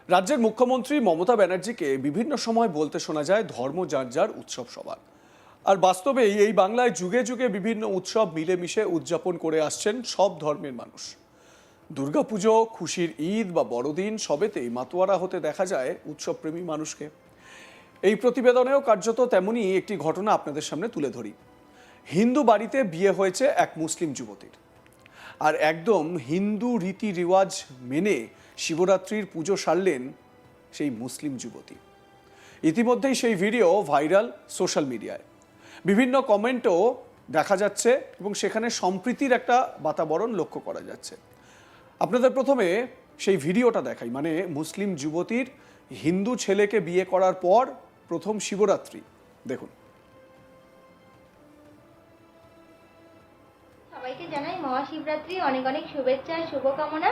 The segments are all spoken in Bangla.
রাজ্যের মুখ্যমন্ত্রী মমতা ব্যানার্জিকে বিভিন্ন সময় বলতে শোনা যায় ধর্ম যার যার উৎসব সবার। আর বাস্তবেই এই বাংলায় যুগে যুগে বিভিন্ন উৎসব মিলেমিশে উদযাপন করে আসছেন সব ধর্মের মানুষ। দুর্গাপুজো, খুশির ঈদ বা বড়দিন সবেতেই মাতোয়ারা হতে দেখা যায় উৎসবপ্রেমী মানুষকে। এই প্রতিবেদনেও কার্যত তেমনই একটি ঘটনা আপনাদের সামনে তুলে ধরি। হিন্দু বাড়িতে বিয়ে হয়েছে এক মুসলিম যুবতীর, আর একদম হিন্দু রীতি রিওয়াজ মেনে শিবরাত্রির পুজো সারলেন সেই মুসলিম যুবতী। ইতিমধ্যেই সেই ভিডিও ভাইরাল সোশ্যাল মিডিয়ায়, বিভিন্ন কমেন্টও দেখা যাচ্ছে এবং সেখানে সম্প্রীতির একটা বাতাবরণ লক্ষ্য করা যাচ্ছে। আপনাদের প্রথমে সেই ভিডিওটা দেখাই, মানে মুসলিম যুবতীর হিন্দু ছেলেকে বিয়ে করার পর প্রথম শিবরাত্রি। দেখুন। সবাইকে জানাই মহাশিবরাত্রি অনেক অনেক শুভেচ্ছা আর শুভকামনা।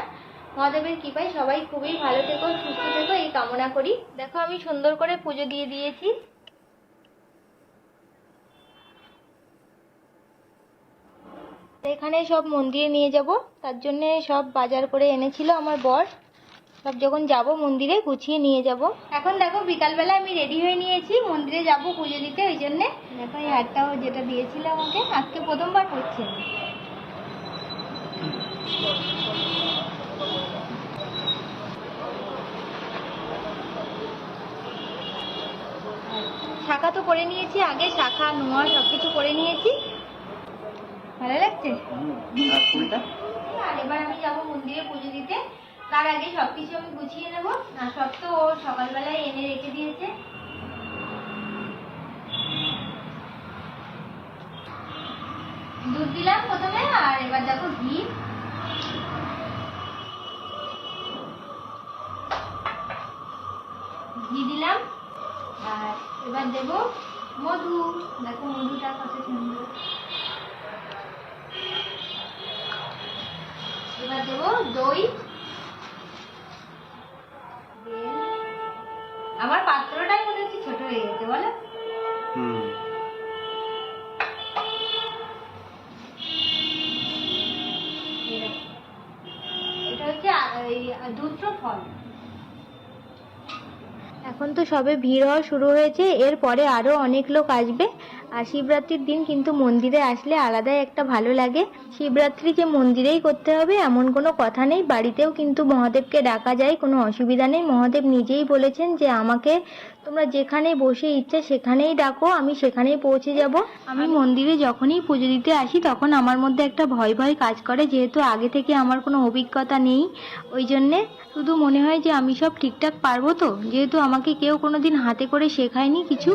মহাদেবের কৃপায় সবাই খুবই ভালো থেকো, সুস্থ থেকো এই কামনা করি। দেখো আমি সুন্দর করে পুজো দিয়ে দিয়েছি। এখানে সব মন্দিরে নিয়ে যাব, তার জন্য সব বাজার করে এনেছিল আমার বর। সব যখন যাব মন্দিরে গুছিয়ে নিয়ে যাব। এখন দেখো বিকালবেলা আমি রেডি হয়ে নিয়েছি, মন্দিরে যাব পুজো দিতে। ওই জন্যে দেখো এই হারটাও যেটা দিয়েছিল আমাকে, আজকে প্রথমবার করছি। শাখা তো করে নিয়েছি আগে, শাখা নোয়া সবকিছু করে নিয়েছি। ভালো লাগছে। আর এবার আমি যাবো মন্দিরে পুজো দিতে, তার আগে সবকিছু আমি গুছিয়ে নেবো। না সব তো ও সকালবেলায় এনে রেখে দিয়েছে। দুধ দিলাম প্রথমে, আর এবার দেখো ঘি, দিলাম। আর এবার দেব মধু, দেখো মধুটা কত সুন্দর। এবার দেব দই। আমার পাত্রটাই মনে হচ্ছে ছোট হয়ে গেছে, বলো? এটা হচ্ছে দুটো ফল। এখন তো সবে ভিড় হওয়া শুরু হয়েছে, এরপরে আরো অনেক লোক আসবে। আর শিবরাত্রির দিন কিন্তু মন্দিরে আসলে আলাদাই একটা ভালো লাগে। শিবরাত্রি যে মন্দিরেই করতে হবে এমন কোনো কথা নেই, বাড়িতেও কিন্তু মহাদেবকে ডাকা যায়, কোনো অসুবিধা নেই। মহাদেব নিজেই বলেছেন যে আমাকে তোমরা যেখানে বসে ইচ্ছা সেখানেই ডাকো, আমি সেখানেই পৌঁছে যাব। আমি মন্দিরে যখনই পুজো দিতে আসি তখন আমার মধ্যে একটা ভয় ভয় কাজ করে, যেহেতু আগে থেকে আমার কোনো অভিজ্ঞতা নেই। ওই জন্যে শুধু মনে হয় যে আমি সব ঠিকঠাক পারবো তো, যেহেতু আমাকে কেউ কোনোদিন হাতে করে শেখায়নি কিছু।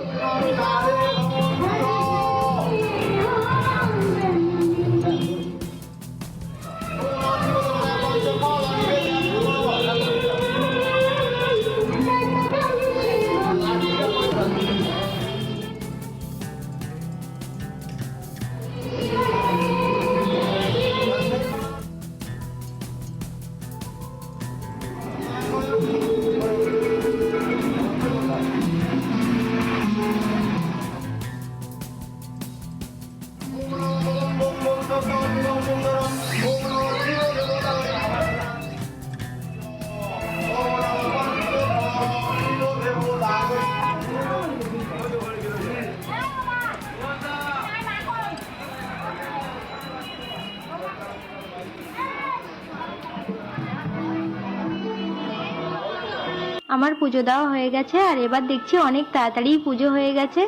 আমার পুজো দেওয়া হয়ে গেছে, আর এবার দেখছি অনেক তাড়াতাড়ি পুজো হয়ে গেছে।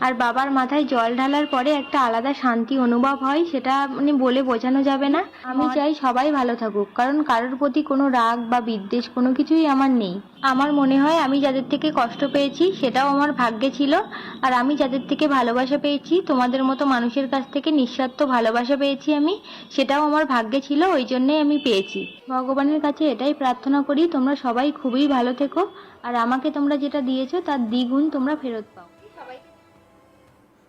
আর বাবার মাথায় জল ঢালার পরে একটা আলাদা শান্তি অনুভব হয়, সেটা মানে বলে বোঝানো যাবে না। আমি চাই সবাই ভালো থাকুক, কারণ কারোর প্রতি কোনো রাগ বা বিদ্বেষ কোনো কিছুই আমার নেই। আমার মনে হয় আমি যাদের থেকে কষ্ট পেয়েছি সেটাও আমার ভাগ্যে ছিল, আর আমি যাদের থেকে ভালোবাসা পেয়েছি, তোমাদের মতো মানুষের কাছ থেকে নিঃস্বার্থ ভালোবাসা পেয়েছি আমি, সেটাও আমার ভাগ্যে ছিল, ওই জন্যই আমি পেয়েছি। ভগবানের কাছে এটাই প্রার্থনা করি তোমরা সবাই খুবই ভালো থেকো, আর আমাকে তোমরা যেটা দিয়েছো তার দ্বিগুণ তোমরা ফেরত পাও।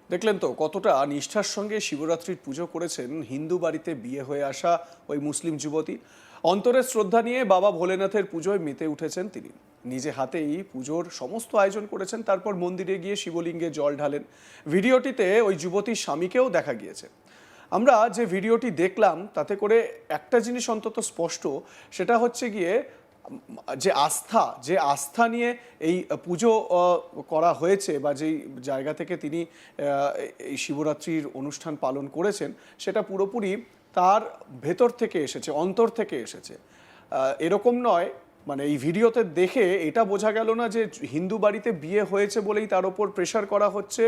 দেখলেন তো কতটা নিষ্ঠার সঙ্গে শিবরাত্রির পুজো করেছেন হিন্দু বাড়িতে বিয়ে হয়ে আসা ওই মুসলিম যুবতী। অন্তরের শ্রদ্ধা নিয়ে বাবা ভোলেনাথের পুজোয় মেতে উঠেছেন তিনি। নিজে হাতেই পুজোর সমস্ত আয়োজন করেছেন, তারপর মন্দিরে গিয়ে শিবলিঙ্গে জল ঢালেন। ভিডিওটিতে ওই যুবতীর স্বামীকেও দেখা গিয়েছে। আমরা যে ভিডিওটি দেখলাম তাতে করে একটা জিনিস অন্তত স্পষ্ট, সেটা হচ্ছে গিয়ে যে আস্থা নিয়ে এই পুজো করা হয়েছে বা যেই জায়গা থেকে তিনি এই শিবরাত্রির অনুষ্ঠান পালন করেছেন, সেটা পুরোপুরি তার ভেতর থেকে এসেছে, অন্তর থেকে এসেছে। এরকম নয়, মানে এই ভিডিওতে দেখে এটা বোঝা গেল না যে হিন্দু বাড়িতে বিয়ে হয়েছে বলেই তার ওপর প্রেশার করা হচ্ছে,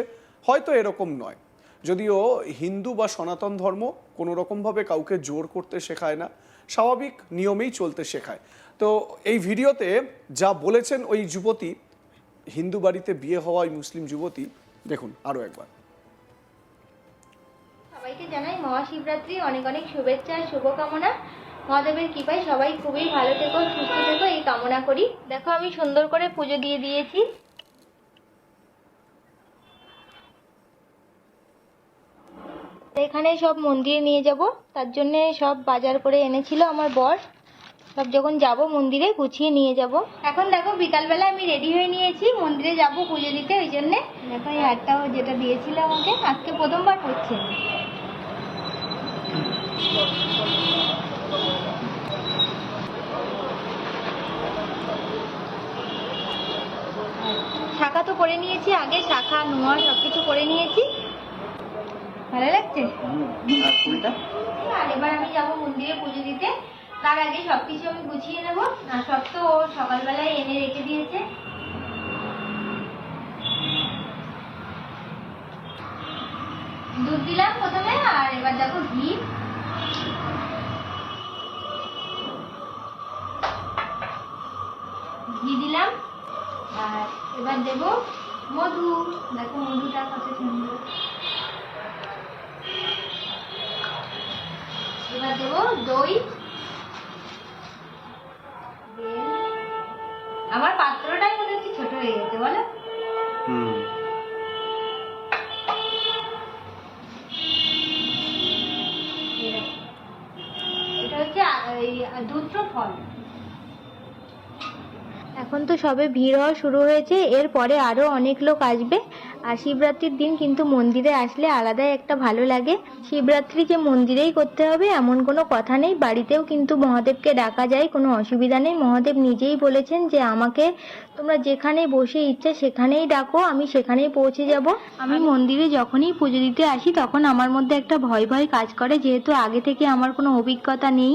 হয়তো এরকম নয়। যদিও হিন্দু বা সনাতন ধর্ম কোনো রকমভাবে কাউকে জোর করতে শেখায় না, স্বাভাবিক নিয়মেই চলতে শেখায়। তো এই ভিডিওতে যা বলেছেন ওই যুবতী, হিন্দু বাড়িতে বিয়ে হওয়া ওই মুসলিম যুবতী, দেখুন আরও একবার। সবাইকে জানাই মহাশিবরাত্রি অনেক অনেক শুভেচ্ছা আর শুভকামনা। মহাদেবের কৃপায় সবাই খুবই ভালো থেকো, সুস্থ থেকো এই কামনা করি। দেখো আমি সুন্দর করে পুজো দিয়ে দিয়েছি। এখানে সব মন্দিরে নিয়ে যাব, তার জন্য সব বাজার করে এনেছিল আমার বর। সব যখন যাব মন্দিরে গুছিয়ে নিয়ে যাব। এখন দেখো বিকালবেলা আমি রেডি হয়ে নিয়েছি, মন্দিরে যাব পুজো দিতে। ওই জন্যে দেখো এই হারটাও যেটা দিয়েছিল আমাকে, আজকে প্রথমবার হচ্ছে। শাখা তো করে নিয়েছি আগে, শাখা নোয়া সব কিছু করে নিয়েছি। ভালো লাগছে। আর এবার আমি যাবো মন্দিরে পুজো দিতে, তার আগে সবকিছু আমি গুছিয়ে নেব। আর সব তো ও সকালবেলায় এনে রেখে দিয়েছে। দুধ দিলাম প্রথমে, আর এবার দেখো ঘি। ঘি দিলাম, আর এবার দেব মধু। দেখো মধুটা কত সুন্দর। এবার দেবো দই। আমার পাত্রটাই মনে হচ্ছে ছোট হয়ে গেছে, বলো? এটা হচ্ছে দুধ ফল। এখন তো সবে ভিড় হওয়া শুরু হয়েছে, এরপরে আরো অনেক লোক আসবে। আর শিবরাত্রির দিন কিন্তু মন্দিরে আসলে আলাদাই একটা ভালো লাগে। শিবরাত্রি যে মন্দিরেই করতে হবে এমন কোনো কথা নেই, বাড়িতেও কিন্তু মহাদেবকে ডাকা যায়, কোনো অসুবিধা নেই। মহাদেব নিজেই বলেছেন যে আমাকে তোমরা যেখানে বসে ইচ্ছা সেখানেই ডাকো, আমি সেখানেই পৌঁছে যাব। আমি মন্দিরে যখনই পুজো দিতে আসি তখন আমার মধ্যে একটা ভয় ভয় কাজ করে, যেহেতু আগে থেকে আমার কোনো অভিজ্ঞতা নেই।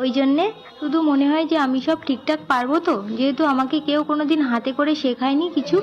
ওই জন্যে শুধু মনে হয় যে আমি সব ঠিকঠাক পারবো তো, যেহেতু আমাকে কেউ কোনোদিন হাতে করে শেখায়নি কিছু।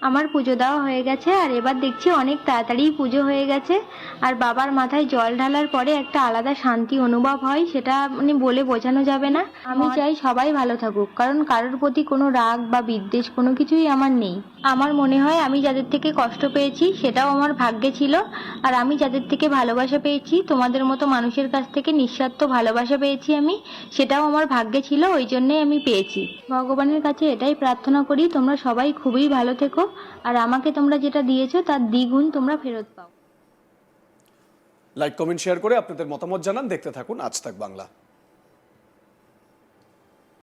আমার পুজো দেওয়া হয়ে গেছে, আর এবার দেখছি অনেক তাড়াতাড়ি পুজো হয়ে গেছে। আর বাবার মাথায় জল ঢালার পরে একটা আলাদা শান্তি অনুভব হয়, সেটা মানে বলে বোঝানো যাবে না। আমি চাই সবাই ভালো থাকুক, কারণ কারোর প্রতি কোনো রাগ বা বিদ্বেষ কোনো কিছুই আমার নেই। আমার মনে হয় আমি যাদের থেকে কষ্ট পেয়েছি সেটাও আমার ভাগ্যে ছিল, আর আমি যাদের থেকে ভালোবাসা পেয়েছি, তোমাদের মতো মানুষের কাছ থেকে নিঃস্বার্থ ভালোবাসা পেয়েছি আমি, সেটাও আমার ভাগ্যে ছিল, ওই জন্যই আমি পেয়েছি। ভগবানের কাছে এটাই প্রার্থনা করি তোমরা সবাই খুবই ভালো থেকো, আর আমাকে তোমরা যেটা দিয়েছো তার দ্বিগুণ তোমরা ফেরত পাও। লাইক, কমেন্ট, শেয়ার করে আপনাদের মতামত জানান। দেখতে থাকুন আজ তাক বাংলা।